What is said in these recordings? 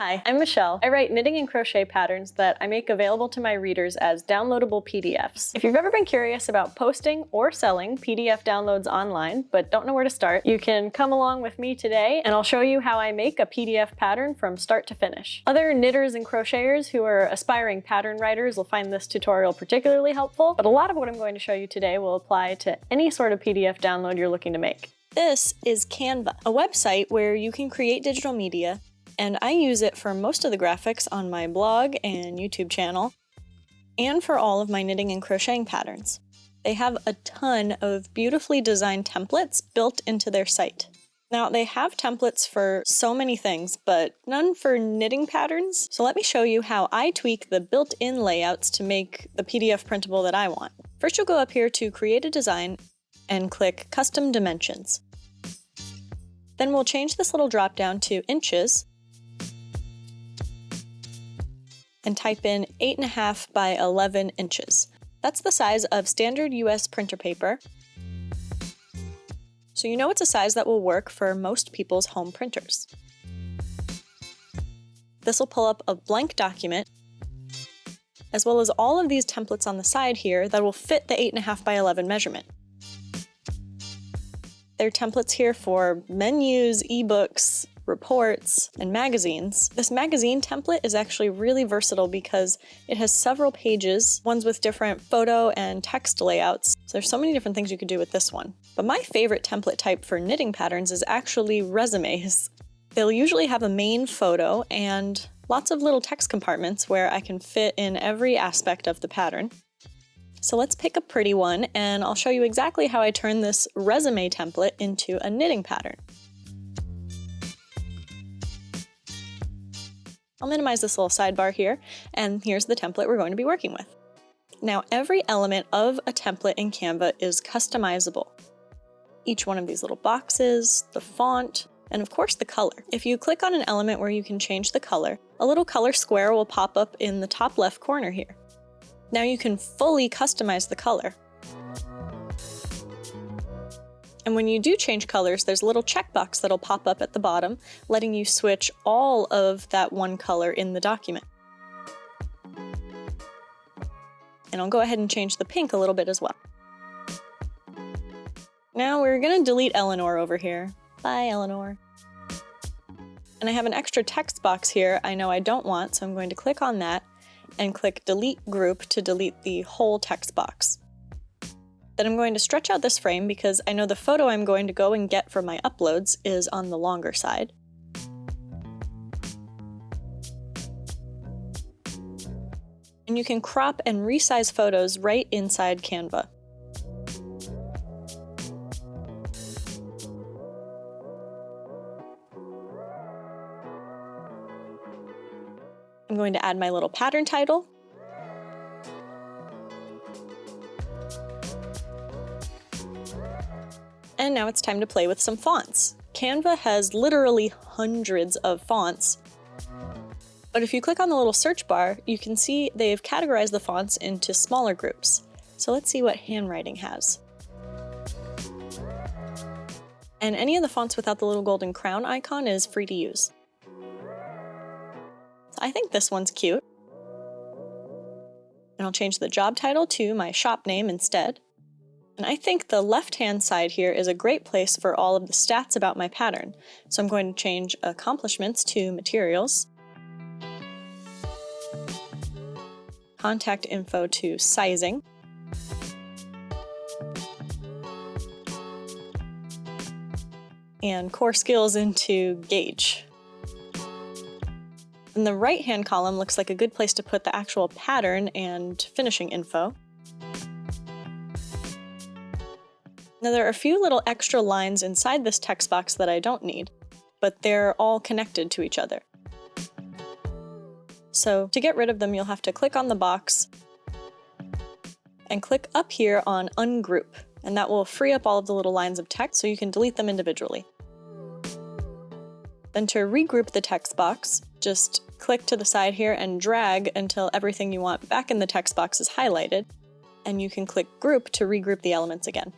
Hi, I'm Michelle. I write knitting and crochet patterns that I make available to my readers as downloadable PDFs. If you've ever been curious about posting or selling PDF downloads online but don't know where to start, you can come along with me today and I'll show you how I make a PDF pattern from start to finish. Other knitters and crocheters who are aspiring pattern writers will find this tutorial particularly helpful, but a lot of what I'm going to show you today will apply to any sort of PDF download you're looking to make. This is Canva, a website where you can create digital media, and I use it for most of the graphics on my blog and YouTube channel, and for all of my knitting and crocheting patterns. They have a ton of beautifully designed templates built into their site. Now, they have templates for so many things, but none for knitting patterns, so let me show you how I tweak the built-in layouts to make the PDF printable that I want. First, you'll go up here to Create a Design and click Custom Dimensions. Then we'll change this little drop-down to inches, and type in 8.5 by 11 inches. That's the size of standard US printer paper. So you know it's a size that will work for most people's home printers. This will pull up a blank document, as well as all of these templates on the side here that will fit the 8.5 by 11 measurement. There are templates here for menus, ebooks, reports, and magazines. This magazine template is actually really versatile because it has several pages, ones with different photo and text layouts. So there's so many different things you could do with this one. But my favorite template type for knitting patterns is actually resumes. They'll usually have a main photo and lots of little text compartments where I can fit in every aspect of the pattern. So let's pick a pretty one, and I'll show you exactly how I turn this resume template into a knitting pattern. I'll minimize this little sidebar here, and here's the template we're going to be working with. Now, every element of a template in Canva is customizable. Each one of these little boxes, the font, and of course the color. If you click on an element where you can change the color, a little color square will pop up in the top left corner here. Now you can fully customize the color. And when you do change colors, there's a little checkbox that'll pop up at the bottom, letting you switch all of that one color in the document. And I'll go ahead and change the pink a little bit as well. Now we're gonna delete Eleanor over here. Bye, Eleanor. And I have an extra text box here I know I don't want, so I'm going to click on that and click Delete Group to delete the whole text box. Then I'm going to stretch out this frame because I know the photo I'm going to go and get for my uploads is on the longer side. And you can crop and resize photos right inside Canva. I'm going to add my little pattern title. And now it's time to play with some fonts. Canva has literally hundreds of fonts. But if you click on the little search bar, you can see they've categorized the fonts into smaller groups. So let's see what handwriting has. And any of the fonts without the little golden crown icon is free to use. So I think this one's cute. And I'll change the job title to my shop name instead. And I think the left-hand side here is a great place for all of the stats about my pattern. So I'm going to change accomplishments to materials, contact info to sizing, and core skills into gauge. And the right-hand column looks like a good place to put the actual pattern and finishing info. Now there are a few little extra lines inside this text box that I don't need, but they're all connected to each other. So to get rid of them, you'll have to click on the box and click up here on Ungroup, and that will free up all of the little lines of text so you can delete them individually. Then to regroup the text box, just click to the side here and drag until everything you want back in the text box is highlighted, and you can click Group to regroup the elements again.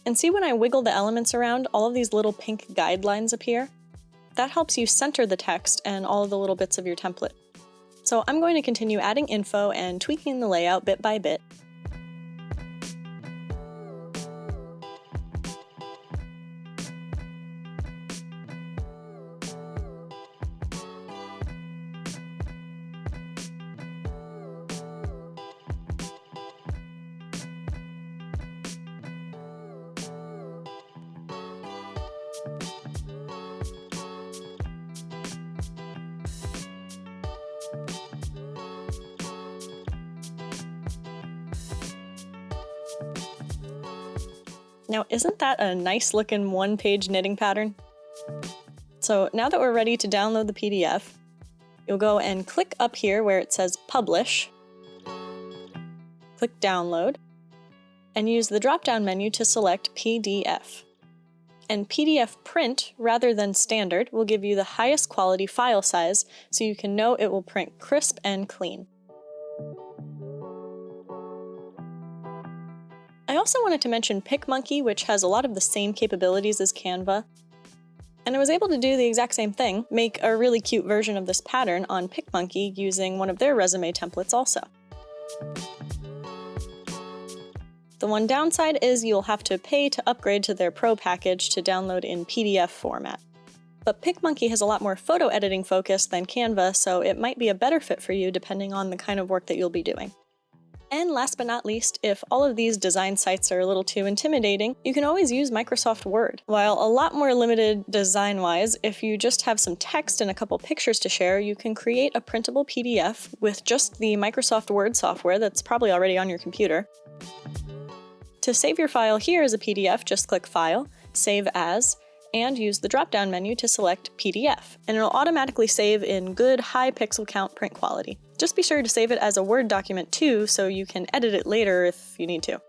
And see when I wiggle the elements around, all of these little pink guidelines appear? that helps you center the text and all of the little bits of your template. So I'm going to continue adding info and tweaking the layout bit by bit. Now, isn't that a nice looking one-page knitting pattern? So now that we're ready to download the PDF, you'll go and click up here where it says Publish, click Download, and use the drop-down menu to select PDF. And PDF Print, rather than Standard, will give you the highest quality file size so you can know it will print crisp and clean. I also wanted to mention PicMonkey, which has a lot of the same capabilities as Canva. And I was able to do the exact same thing, make a really cute version of this pattern on PicMonkey using one of their resume templates also. The one downside is you'll have to pay to upgrade to their Pro package to download in PDF format. But PicMonkey has a lot more photo editing focus than Canva, so it might be a better fit for you depending on the kind of work that you'll be doing. And last but not least, if all of these design sites are a little too intimidating, you can always use Microsoft Word. While a lot more limited design-wise, if you just have some text and a couple pictures to share, you can create a printable PDF with just the Microsoft Word software that's probably already on your computer. To save your file here as a PDF, just click File, Save As, and use the drop-down menu to select PDF, and it'll automatically save in good high pixel count print quality. Just be sure to save it as a Word document too, so you can edit it later if you need to.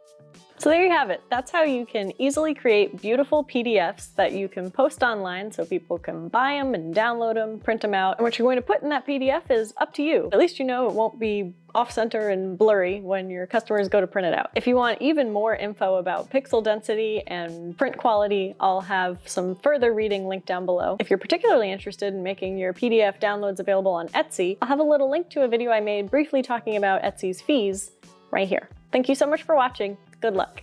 So there you have it. That's how you can easily create beautiful PDFs that you can post online so people can buy them and download them, print them out. And what you're going to put in that PDF is up to you. At least you know it won't be off-center and blurry when your customers go to print it out. If you want even more info about pixel density and print quality, I'll have some further reading linked down below. If you're particularly interested in making your PDF downloads available on Etsy, I'll have a little link to a video I made briefly talking about Etsy's fees right here. Thank you so much for watching. Good luck.